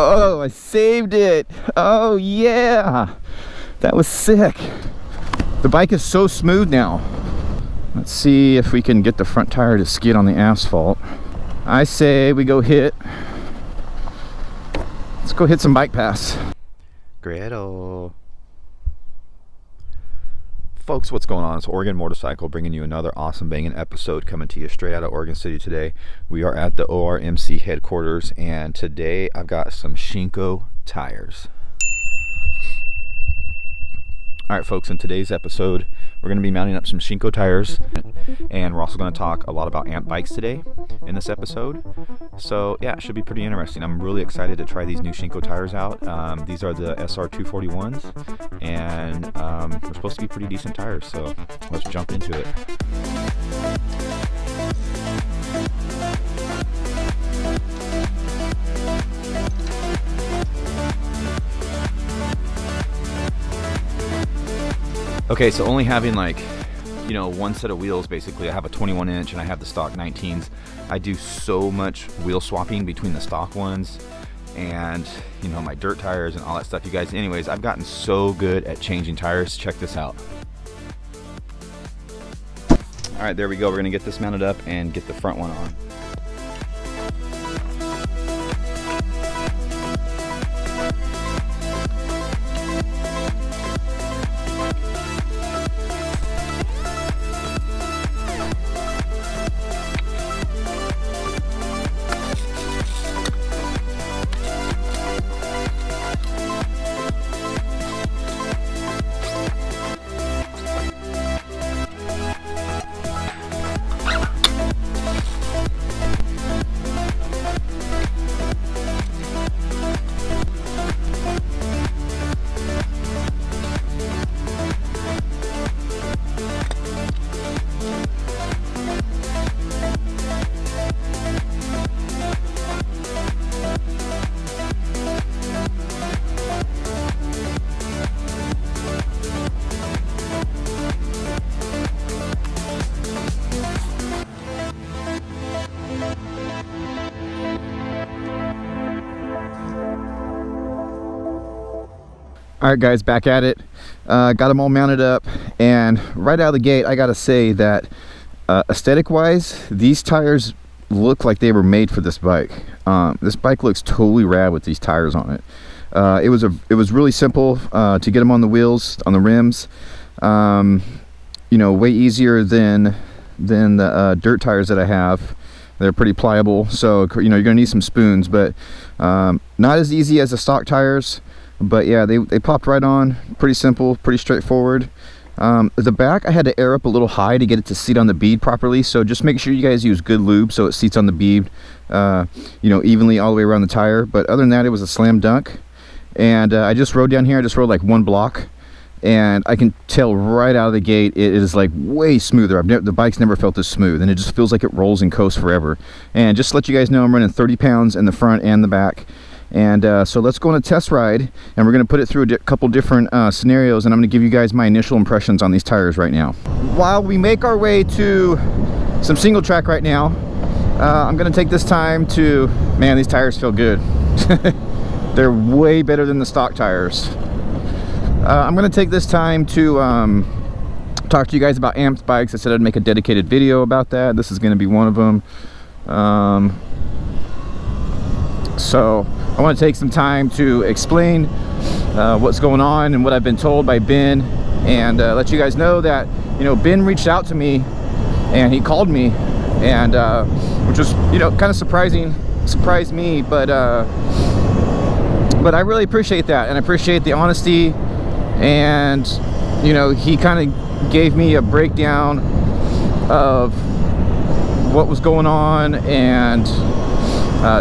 Oh, I saved it. Oh yeah, that was sick. The bike is so smooth now. Let's see if we can get the front tire to skid on the asphalt. I say we go hit. Let's go hit some bike paths. Gretel. Folks, what's going on? It's Oregon Motorcycle bringing you another awesome banging episode coming to you straight out of Oregon City today. We are at the ORMC headquarters, and today I've got some Shinko tires. Alright folks, in today's episode we're going to be mounting up some Shinko tires, and we're also going to talk a lot about amp bikes today in this episode. So yeah, it should be pretty interesting. I'm really excited to try these new Shinko tires out. These are the SR241s, and they're supposed to be pretty decent tires, so let's jump into it. Okay, so only having one set of wheels, basically. I have a 21 inch and I have the stock 19s. I do so much wheel swapping between the stock ones and my dirt tires and all that stuff, you guys. Anyways, I've gotten so good at changing tires. Check this out. All right, there we go. We're gonna get this mounted up and get the front one on. Alright guys, back at it. Got them all mounted up, and right out of the gate I gotta say that aesthetic wise, these tires look like they were made for this bike. This bike looks totally rad with these tires on it. It was really simple to get them on the wheels, on the rims. Way easier than the dirt tires that I have. They're pretty pliable, so you're gonna need some spoons, but not as easy as the stock tires. But yeah, they popped right on. Pretty simple, pretty straightforward. The back I had to air up a little high to get it to seat on the bead properly, so just make sure you guys use good lube so it seats on the bead evenly all the way around the tire. But other than that, it was a slam dunk. And I just rode down here. I just rode like one block, and I can tell right out of the gate it is like way smoother. The bike's never felt this smooth, and it just feels like it rolls and coasts forever. And just to let you guys know, I'm running 30 pounds in the front and the back. And so let's go on a test ride, and we're going to put it through a couple different scenarios, and I'm going to give you guys my initial impressions on these tires right now. While we make our way to some single track right now, I'm going to take this time to, man, these tires feel good. They're way better than the stock tires. I'm going to take this time to talk to you guys about amped bikes. I said I'd make a dedicated video about that. This is going to be one of them. So I want to take some time to explain what's going on and what I've been told by Ben, and let you guys know that Ben reached out to me and he called me, and which was kind of surprised me, but I really appreciate that, and I appreciate the honesty. And he kind of gave me a breakdown of what was going on and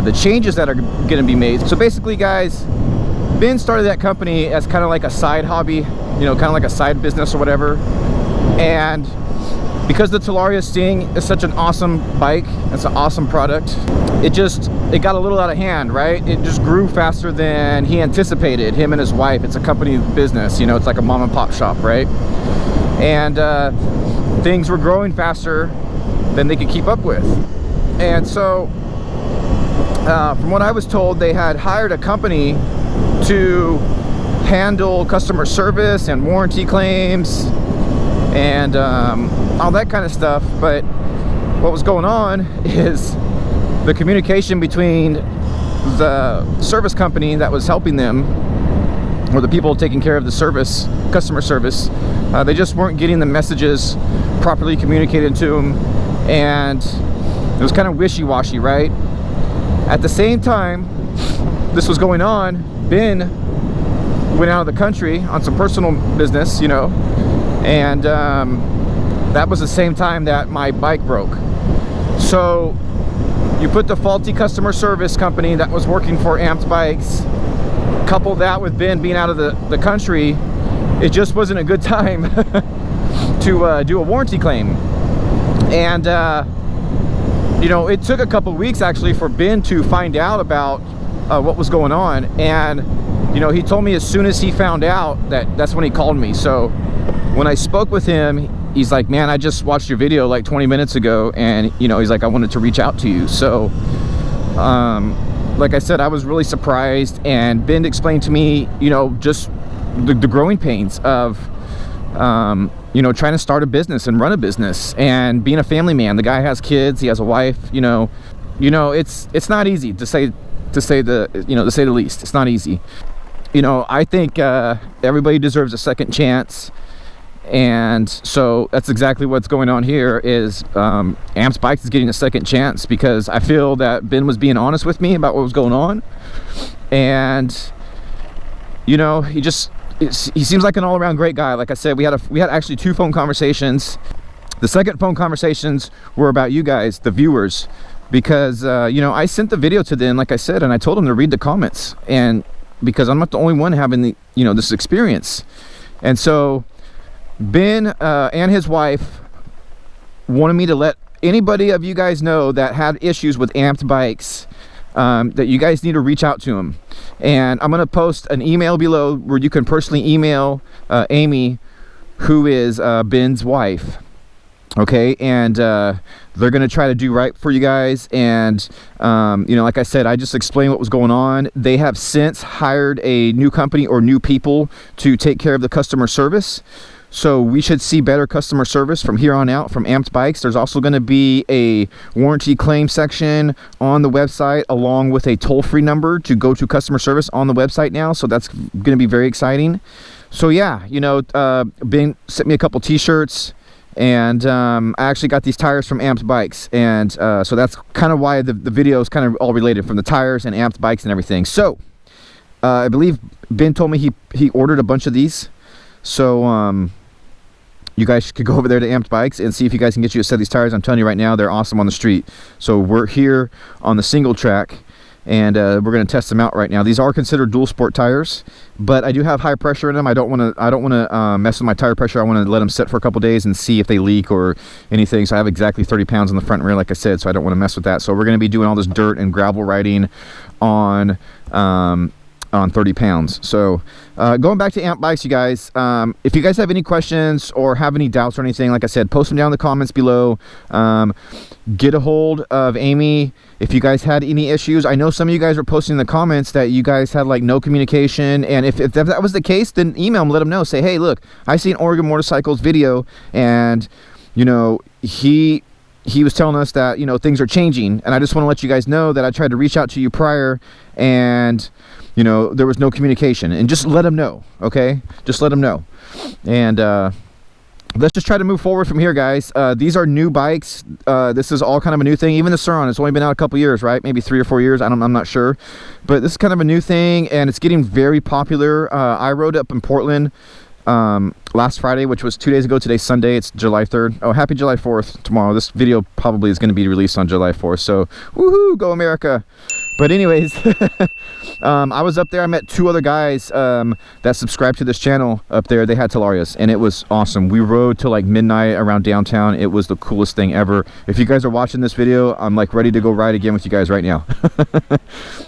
the changes that are going to be made. So basically, guys, Ben started that company as kind of like a side hobby, kind of like a side business or whatever. And because the Talaria Sting is such an awesome bike, it's an awesome product, it got a little out of hand, right? It just grew faster than he anticipated, him and his wife. It's a company business, it's like a mom and pop shop, right? And things were growing faster than they could keep up with. And so from what I was told, they had hired a company to handle customer service and warranty claims and all that kind of stuff. But what was going on is the communication between the service company that was helping them, or the people taking care of the service, customer service, they just weren't getting the messages properly communicated to them, and it was kind of wishy-washy, right? At the same time this was going on, Ben went out of the country on some personal business, you know, and that was the same time that my bike broke. So you put the faulty customer service company that was working for Amped Bikes, couple that with Ben being out of the country, it just wasn't a good time to do a warranty claim. And you know, it took a couple weeks actually for Ben to find out about what was going on. And you know, he told me as soon as he found out, that's when he called me. So when I spoke with him, he's like, man, I just watched your video like 20 minutes ago, and you know, he's like, I wanted to reach out to you. So like I said, I was really surprised, and Ben explained to me, you know, just the growing pains of you know, trying to start a business and run a business and being a family man. The guy has kids, he has a wife, you know, it's not easy to say the least. It's not easy. You know, I think everybody deserves a second chance. And so that's exactly what's going on here. Is Amped Bikes is getting a second chance, because I feel that Ben was being honest with me about what was going on, and you know, he seems like an all-around great guy. Like I said, we had actually 2 phone conversations. The second phone conversations were about you guys, the viewers, because you know, I sent the video to them, like I said, and I told them to read the comments, and because I'm not the only one having the, you know, this experience. And so Ben and his wife wanted me to let anybody of you guys know that had issues with Amped Bikes, that you guys need to reach out to him. And I'm going to post an email below where you can personally email Amy, who is Ben's wife. Okay, and they're going to try to do right for you guys. And you know, like I said, I just explained what was going on. They have since hired a new company or new people to take care of the customer service. So we should see better customer service from here on out from Amped Bikes. There's also going to be a warranty claim section on the website, along with a toll-free number to go to customer service on the website now. So that's going to be very exciting. So yeah, you know, Ben sent me a couple t-shirts, and I actually got these tires from Amped Bikes. And so that's kind of why the video is kind of all related, from the tires and Amped Bikes and everything. So I believe Ben told me he ordered a bunch of these. So you guys could go over there to Amped Bikes and see if you guys can get you a set of these tires. I'm telling you right now, they're awesome on the street. So we're here on the single track, and we're going to test them out right now. These are considered dual sport tires, but I do have high pressure in them. I don't want to mess with my tire pressure. I want to let them sit for a couple days and see if they leak or anything. So I have exactly 30 pounds on the front and rear, like I said, so I don't want to mess with that. So we're going to be doing all this dirt and gravel riding on 30 pounds. So going back to Amped Bikes, you guys, if you guys have any questions or have any doubts or anything, like I said, post them down in the comments below. Get a hold of Amy if you guys had any issues. I know some of you guys were posting in the comments that you guys had like no communication, and if that was the case, then email them, let them know, say, hey, look, I seen Oregon Motorcycles video, and you know, he was telling us that, you know, things are changing, and I just want to let you guys know that I tried to reach out to you prior, and you know, there was no communication. And just let them know, okay? Just let them know. And let's just try to move forward from here, guys. These are new bikes. This is all kind of a new thing. Even the Surron, it's only been out a couple years, right? Maybe 3 or 4 years. I'm not sure. But this is kind of a new thing, and it's getting very popular. I rode up in Portland last Friday, which was 2 days ago. Today's Sunday. It's July 3rd. Oh, happy July 4th tomorrow. This video probably is going to be released on July 4th. So, woohoo, go America. But anyways, I was up there. I met 2 other guys that subscribed to this channel up there. They had Talarias, and it was awesome. We rode till like midnight around downtown. It was the coolest thing ever. If you guys are watching this video, I'm like ready to go ride again with you guys right now.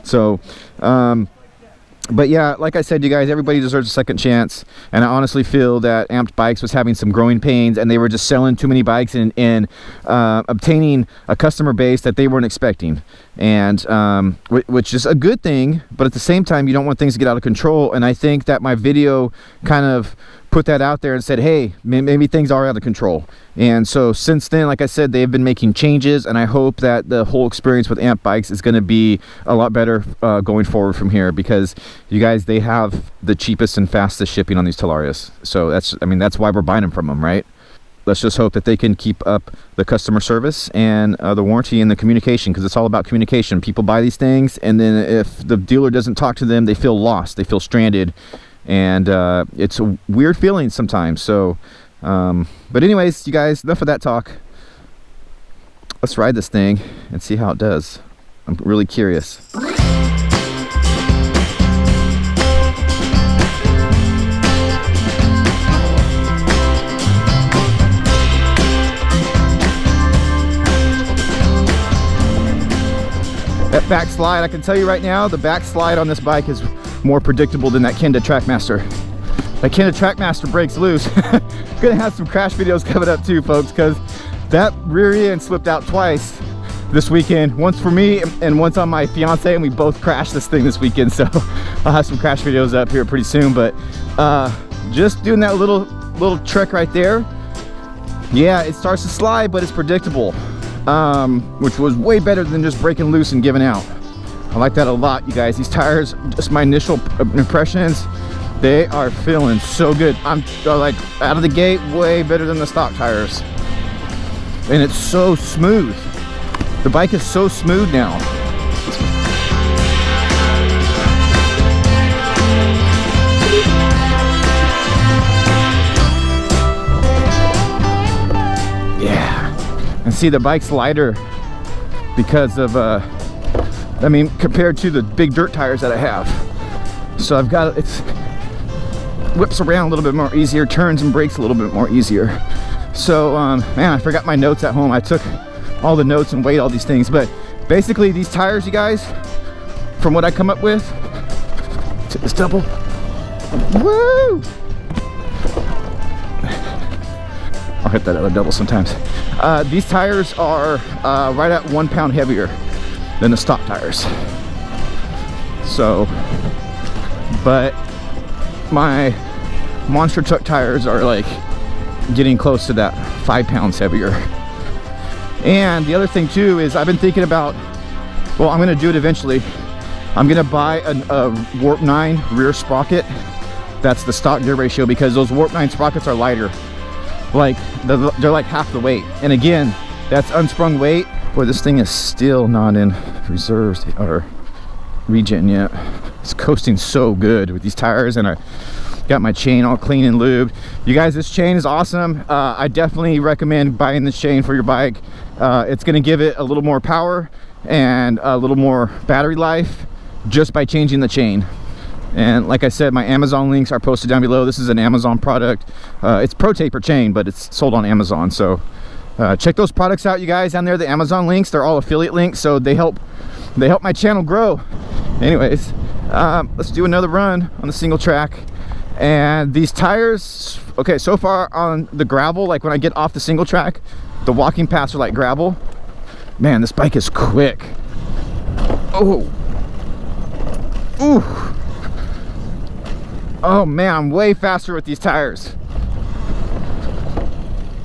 So But yeah, like I said, you guys, everybody deserves a second chance, and I honestly feel that Amped Bikes was having some growing pains, and they were just selling too many bikes and obtaining a customer base that they weren't expecting, and which is a good thing, but at the same time, you don't want things to get out of control. And I think that my video kind of put that out there and said, hey, maybe things are out of control. And so since then, like I said, they've been making changes, and I hope that the whole experience with Amped Bikes is going to be a lot better going forward from here, because you guys, they have the cheapest and fastest shipping on these Talarias. So that's, I mean, that's why we're buying them from them, right? Let's just hope that they can keep up the customer service and the warranty and the communication, because it's all about communication. People buy these things, and then if the dealer doesn't talk to them, they feel lost, they feel stranded, and it's a weird feeling sometimes. So but anyways, you guys, enough of that talk. Let's ride this thing and see how it does. I'm really curious. That backslide, I can tell you right now, the backslide on this bike is more predictable than that Kenda Trackmaster. That Kenda Trackmaster breaks loose. Gonna have some crash videos coming up too, folks, because that rear end slipped out twice this weekend. Once for me and once on my fiance, and we both crashed this thing this weekend. So I'll have some crash videos up here pretty soon. But just doing that little trick right there. Yeah, it starts to slide, but it's predictable, which was way better than just breaking loose and giving out. I like that a lot, you guys. These tires, just my initial impressions, they are feeling so good. I'm like out of the gate, way better than the stock tires. And it's so smooth. The bike is so smooth now. Yeah. And see, the bike's lighter because of, I mean, compared to the big dirt tires that I have. So I've got, it's whips around a little bit more easier, turns and brakes a little bit more easier. So man, I forgot my notes at home. I took all the notes and weighed all these things, but basically these tires, you guys, from what I come up with, to this double, woo! I'll hit that other double sometimes. These tires are right at 1 pound heavier than the stock tires. So, but my monster truck tires are like getting close to that 5 pounds heavier. And the other thing too is I've been thinking about, well, I'm gonna do it eventually. I'm gonna buy a Warp 9 rear sprocket. That's the stock gear ratio, because those Warp 9 sprockets are lighter. Like they're like half the weight. And again, that's unsprung weight. Boy, this thing is still not in reserves or regen yet. It's coasting so good with these tires, and I got my chain all clean and lubed. You guys, this chain is awesome. I definitely recommend buying this chain for your bike. It's gonna give it a little more power and a little more battery life just by changing the chain. And like I said, my Amazon links are posted down below. This is an Amazon product. It's Pro Taper chain, but it's sold on Amazon. So check those products out, you guys, down there. The Amazon links, they're all affiliate links, so they help my channel grow. Anyways, let's do another run on the single track. And these tires, okay, so far on the gravel, like when I get off the single track, the walking paths are like gravel. Man, this bike is quick. Oh, ooh. Oh man, I'm way faster with these tires.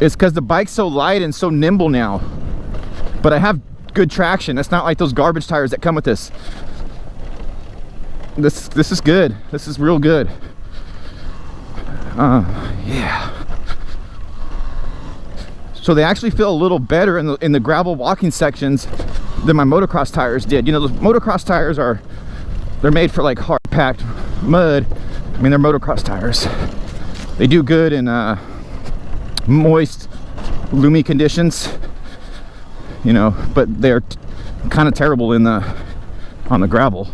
It's because the bike's so light and so nimble now. But I have good traction. It's not like those garbage tires that come with this. This is good. This is real good. Yeah. So they actually feel a little better in the gravel walking sections than my motocross tires did. You know, those motocross tires they're made for like hard packed mud. I mean, they're motocross tires. They do good in moist, loomy conditions, you know, but they're kind of terrible on the gravel.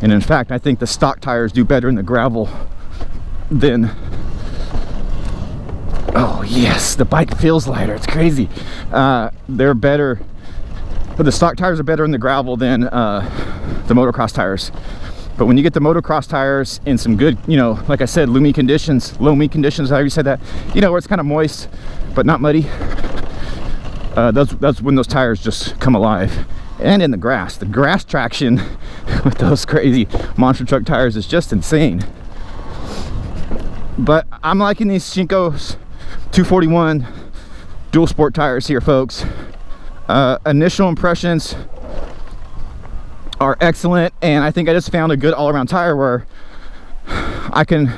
And in fact, I think the stock tires do better in the gravel than, oh yes, the bike feels lighter. It's crazy. They're better, but the stock tires are better in the gravel than the motocross tires. But when you get the motocross tires in some good, you know, like I said, low meat conditions, however you said that, you know, where it's kind of moist but not muddy, that's when those tires just come alive. And in the grass traction with those crazy monster truck tires is just insane. But I'm liking these Shinko's 241 dual sport tires here, folks. Initial impressions are excellent, and I think I just found a good all-around tire where I can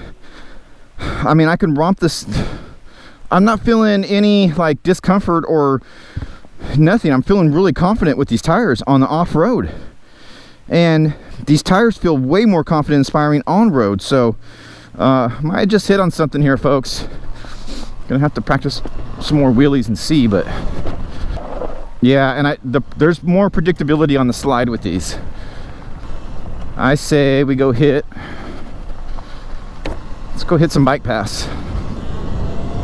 romp this. I'm not feeling any like discomfort or nothing. I'm feeling really confident with these tires on the off-road, and these tires feel way more confident inspiring on-road. So might just hit on something here, folks. Gonna have to practice some more wheelies and see, but yeah. And there's more predictability on the slide with these. I say we go let's go hit some bike paths.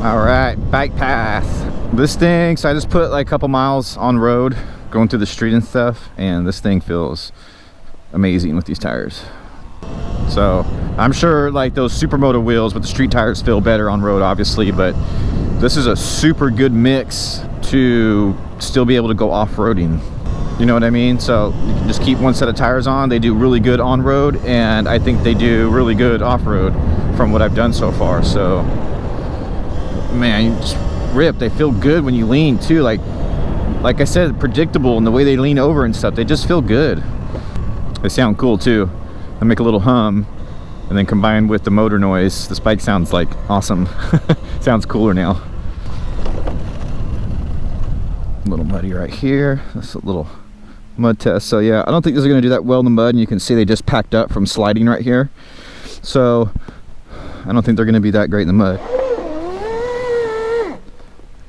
All right, bike path. This thing, so I just put like a couple miles on road going through the street and stuff, and this thing feels amazing with these tires. So I'm sure like those supermoto wheels with the street tires feel better on road, obviously, but this is a super good mix to still be able to go off-roading. You know what I mean? So you can just keep one set of tires on. They do really good on road, and I think they do really good off-road from what I've done so far. So man, you just rip. They feel good when you lean too, like I said, predictable in the way they lean over and stuff. They just feel good. They sound cool too. They make a little hum, and then combined with the motor noise, this bike sounds like awesome. Sounds cooler now. A little muddy right here. That's a little mud test. So yeah, I don't think this is going to do that well in the mud, and you can see they just packed up from sliding right here. So I don't think they're going to be that great in the mud.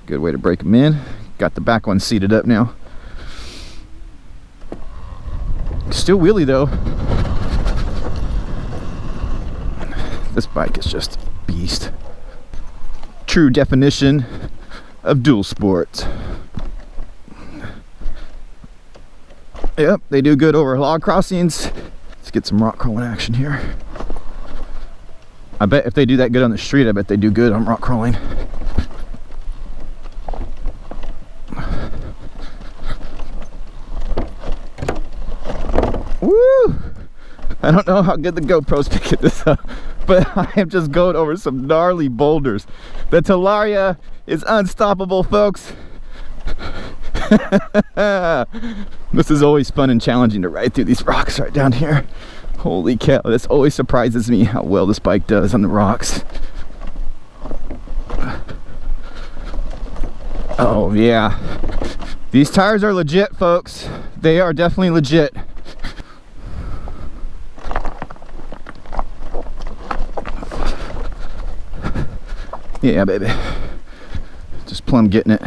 Good way to break them in. Got the back one seated up now. Still wheelie though. This bike is just a beast. True definition of dual sports. Yep, they do good over log crossings. Let's get some rock crawling action here. I bet if they do that good on the street, I bet they do good on rock crawling. Woo! I don't know how good the GoPro's picking this up, but I am just going over some gnarly boulders. The Talaria is unstoppable, folks. This is always fun and challenging to ride through these rocks right down here. Holy cow, this always surprises me how well this bike does on the rocks. Oh yeah, these tires are legit, folks. They are definitely legit. Yeah, baby. Just plumb getting it.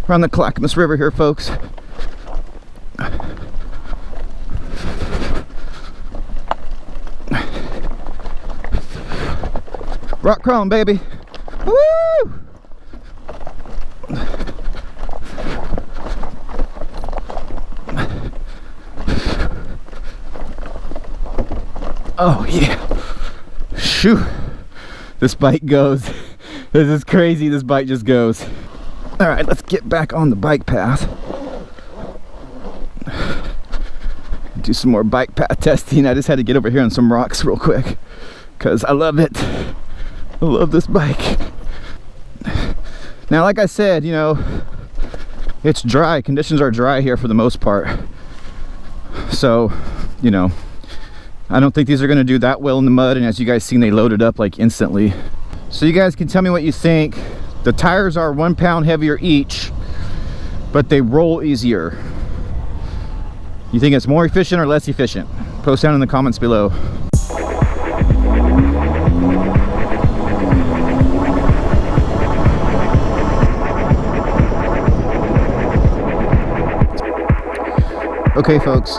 Around the Clackamas River here, folks. Rock crawling, baby. Woo! Oh yeah. Shoo. This bike goes. This is crazy. This bike just goes. All right, let's get back on the bike path. Do some more bike path testing. I just had to get over here on some rocks real quick because I love it. I love this bike. Now, like I said, you know, it's dry. Conditions are dry here for the most part. So, you know, I don't think these are going to do that well in the mud. And as you guys seen, they loaded up like instantly. So you guys can tell me what you think. The tires are 1 pound heavier each, but they roll easier. You think it's more efficient or less efficient? Post down in the comments below. Okay, folks,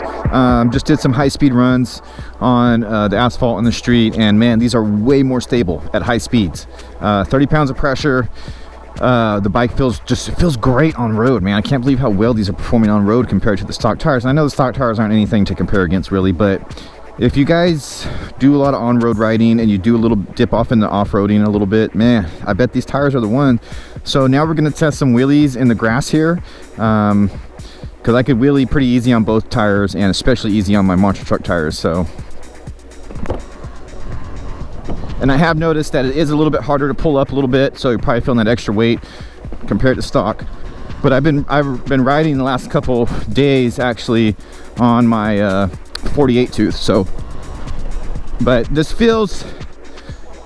just did some high-speed runs on the asphalt in the street, and man, these are way more stable at high speeds. 30 pounds of pressure. The bike feels great on road, man. I can't believe how well these are performing on road compared to the stock tires. And I know the stock tires aren't anything to compare against, really, but if you guys do a lot of on-road riding and you do a little dip off into off-roading a little bit, man, I bet these tires are the one. So now we're going to test some wheelies in the grass here, because I could wheelie pretty easy on both tires, and especially easy on my monster truck tires. So, and I have noticed that it is a little bit harder to pull up a little bit, so you're probably feeling that extra weight compared to stock. But I've been riding the last couple days actually on my 48 tooth. So, but this feels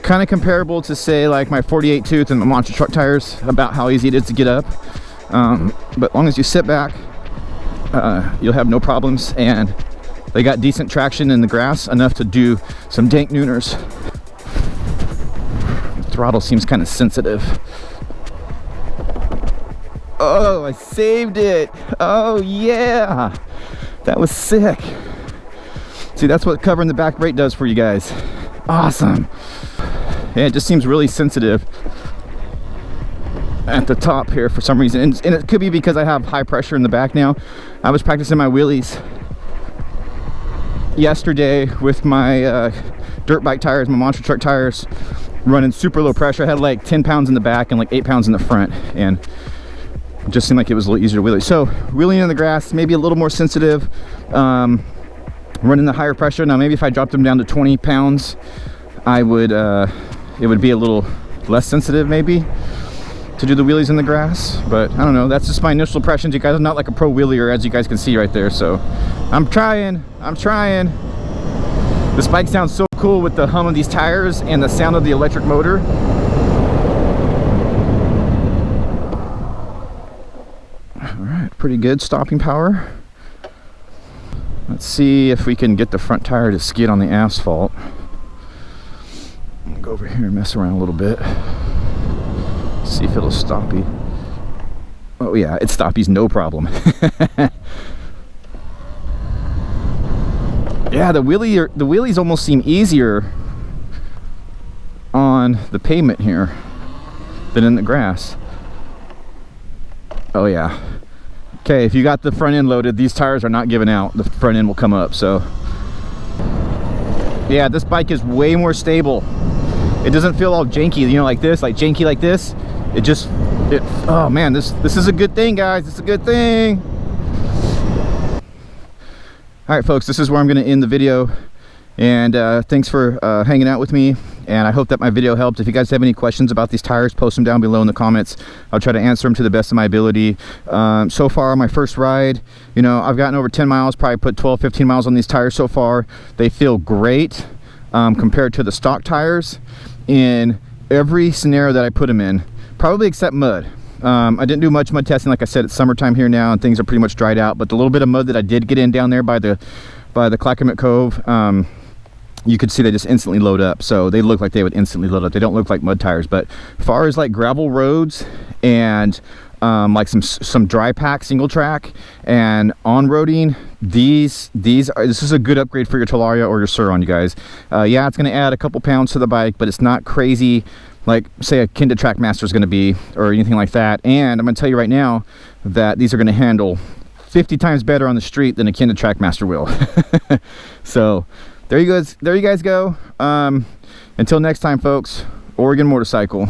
kind of comparable to, say, like my 48 tooth and the monster truck tires, about how easy it is to get up. But as long as you sit back, you'll have no problems, and they got decent traction in the grass, enough to do some dank nooners. The throttle seems kind of sensitive. Oh, I saved it. Oh yeah, that was sick. See, that's what covering the back brake does for you guys. Awesome. Yeah, it just seems really sensitive at the top here for some reason, and it could be because I have high pressure in the back now. I was practicing my wheelies yesterday with my dirt bike tires, my monster truck tires, running super low pressure. I had like 10 pounds in the back and like 8 pounds in the front, and it just seemed like it was a little easier to wheelie. So wheeling in the grass, maybe a little more sensitive, running the higher pressure. Now maybe if I dropped them down to 20 pounds, I would it would be a little less sensitive maybe to do the wheelies in the grass. But I don't know, that's just my initial impressions. You guys are not like a pro wheelier, as you guys can see right there, so I'm trying. This bike sounds so cool with the hum of these tires and the sound of the electric motor. All right, pretty good stopping power. Let's see if we can get the front tire to skid on the asphalt. I'll go over here and mess around a little bit. See if it'll stoppy. Oh yeah, it stoppies no problem. Yeah, the wheelies almost seem easier on the pavement here than in the grass. Oh yeah. Okay, if you got the front end loaded, these tires are not giving out. The front end will come up. So yeah, this bike is way more stable. It doesn't feel all janky, you know, like this, like janky like this. Oh man, this is a good thing, guys. It's a good thing. All right, folks, this is where I'm going to end the video. And thanks for hanging out with me. And I hope that my video helped. If you guys have any questions about these tires, post them down below in the comments. I'll try to answer them to the best of my ability. So far on my first ride, you know, I've gotten over 10 miles, probably put 12, 15 miles on these tires so far. They feel great compared to the stock tires in every scenario that I put them in, probably except mud. I didn't do much mud testing. Like I said, it's summertime here now and things are pretty much dried out, but the little bit of mud that I did get in down there by the Clackamas Cove, you could see they just instantly load up. So they look like they would instantly load up. They don't look like mud tires. But as far as like gravel roads and like some dry pack single track and on-roading, this is a good upgrade for your Talaria or your Surron, you guys. Yeah, it's going to add a couple pounds to the bike, but it's not crazy like say a Kinda Trackmaster is going to be, or anything like that. And I'm going to tell you right now that these are going to handle 50 times better on the street than a Kinda Trackmaster will. So there you guys go. Until next time, folks. Oregon Motorcycle.